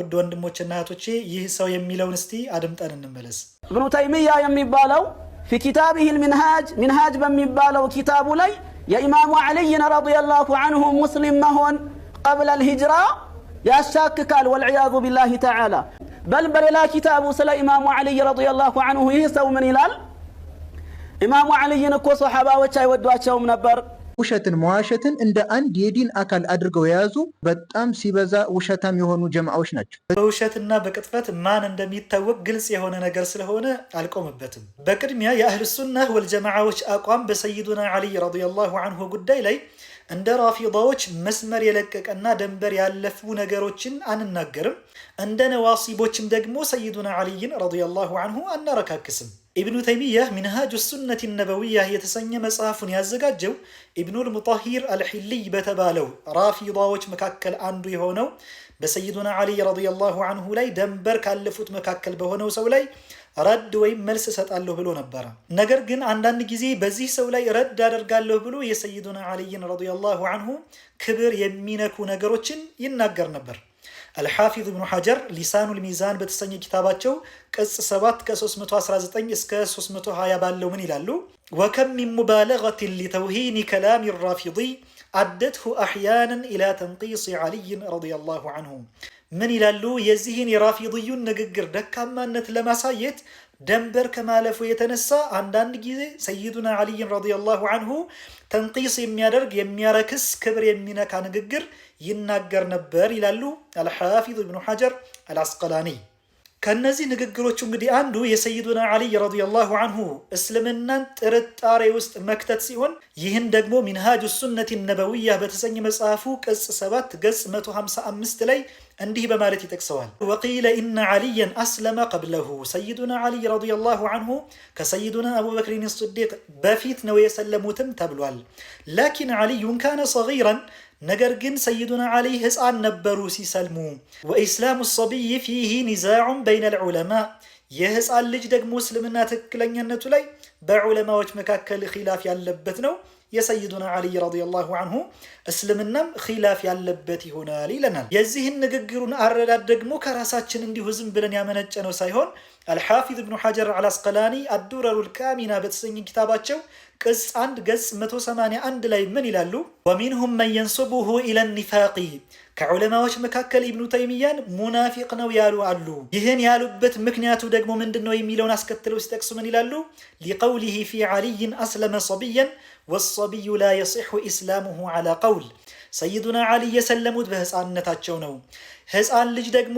ውድ ወንድሞችና እህቶቼ ይህ ሰው የሚለውን እስቲ አድምጠን እንመለስ። ኢብኑ ተይሚያ የሚባለው في كتابه المنهاج منهاج በሚባለው ኪታቡ ላይ የኢማሙ አልይን ረዲየላሁ ዐንሁ ሙስሊም መሆን قبل الهجرة ያሻክካል والعياذ بالله تعالى بل በሌላ ኪታቡ ስለ ኢማሙ አልይ ረዲየላሁ ዐንሁ ይህ ሰው ምን ይላል? ኢማሙ አልይን እኮ ሱሐባዎች አይወዷቸውም ነበር። ውሸትን መዋሸትን እንደ አንድ የዲን አካል አድርገው የያዙ በጣም ሲበዛ ውሸታም የሆኑ ጀማዓዎች ናቸው። በውሸትና በቅጥፈት ማን እንደሚታወቅ ግልጽ የሆነ ነገር ስለሆነ አልቆምበትም። በቅድሚያ የአህሉ ሱናህ ወልጀማዓዎች አቋም በሰይዱና አልይ ረዲየላሁ ዐንሁ ጉዳይ ላይ እንደ ራፊዳዎች መስመር የለቀቀና ደንበር ያለፉ ነገሮችን አንናገርም። እንደ ነዋሲቦችም ደግሞ ሰይዱና አልይን ረዲየላሁ ዐንሁ አናረካክስም። ኢብኑ ተይሚያህ ሚንሃጁ ሱነቲ ነበዊያህ የተሰኘ መጽሐፉን ያዘጋጀው ኢብኑል ሙጠሂር አልሒልይ በተባለው ራፊዳዎች መካከል አንዱ የሆነው በሰይዱና አልይ ረዲየላሁ ዐንሁ ላይ ደንበር ካለፉት መካከል በሆነው ሰው ላይ ረድ ወይም መልስ እሰጣለሁ ብሎ ነበረ። ነገር ግን አንዳንድ ጊዜ በዚህ ሰው ላይ ረድ አደርጋለሁ ብሎ የሰይዱና አልይን ረዲየላሁ ዐንሁ ክብር የሚነኩ ነገሮችን ይናገር ነበር። አልሓፊዝ ኢብኑ ሐጀር ሊሳኑል ሚዛን በተሰኘ ኪታባቸው ቅጽ 7 ከ319 እስከ 320 ባለው ምን ይላሉ? ወከም ሚን ሙባለገትን ሊተውሂን ከላም ራፊዲ አደትሁ አሕያናን ኢላ ተንቂስ አልይን ረዲየላሁ ዐንሁ። ምን ይላሉ? የዚህን የራፊድዩን ንግግር ደካማነት ለማሳየት ደንበር ከማለፉ የተነሳ አንዳንድ ጊዜ ሰይዱና አልይን ረዲየላሁ ዐንሁ ተንቂስ የሚያደርግ የሚያረክስ ክብር የሚነካ ንግግር ይናገር ነበር ይላሉ አልሓፊዝ ኢብኑ ሐጀር አልአስቀላኒ። ከነዚህ ንግግሮቹ እንግዲህ አንዱ የሰይዱና አልይ ረዲየላሁ ዐንሁ እስልምናን ጥርጣሬ ውስጥ መክተት ሲሆን ይህን ደግሞ ሚንሃጁ ሱነቲ ነበዊያ በተሰኘ መጽሐፉ ቅጽ 7 ገጽ 155 ላይ እንዲህ በማለት ይጠቅሰዋል። ወቂለ ኢነ አልየን አስለመ ቀብለሁ ሰይዱና አልይ ረዲየላሁ ዐንሁ ከሰይዱና አቡበክሪን ስዲቅ በፊት ነው የሰለሙትም ተብሏል። ላኪን አልዩን ካነ ሰጊራን ነገር ግን ሰይዱና አልይ ህፃን ነበሩ ሲሰልሙ። ወኢስላሙ ሰቢይ ፊህ ኒዛዑን በይነ ልዑለማ የህፃን ልጅ ደግሞ እስልምና ትክክለኛነቱ ላይ በዑለማዎች መካከል ኺላፍ ያለበት ነው። የሰይዱና አልይ ረዲየላሁ ዐንሁ እስልምናም ኺላፍ ያለበት ይሆናል ይለናል። የዚህን ንግግሩን አረዳድ ደግሞ ከራሳችን እንዲሁ ዝም ብለን ያመነጨ ነው ሳይሆን አልሓፊዝ ኢብኑ ሐጀር አልአስቀላኒ አዱረሩል ካሚና በተሰኘ ኪታባቸው ቅጽ 1 ገጽ 181 ላይ ምን ይላሉ? ወሚንሁም መን የንሱቡሁ ኢለ ኒፋቂ ከዑለማዎች መካከል ኢብኑ ተይሚያን ሙናፊቅ ነው ያሉ አሉ። ይህን ያሉበት ምክንያቱ ደግሞ ምንድን ነው የሚለውን አስከትለው ሲጠቅሱ ምን ይላሉ? ሊቀውሊሂ ፊ አልይን አስለመ ሰቢያን ወሰቢዩ ላ የሲሑ ኢስላሙሁ ዐላ ቀውል ሰይዱና አልይ የሰለሙት በህፃንነታቸው ነው። ህፃን ልጅ ደግሞ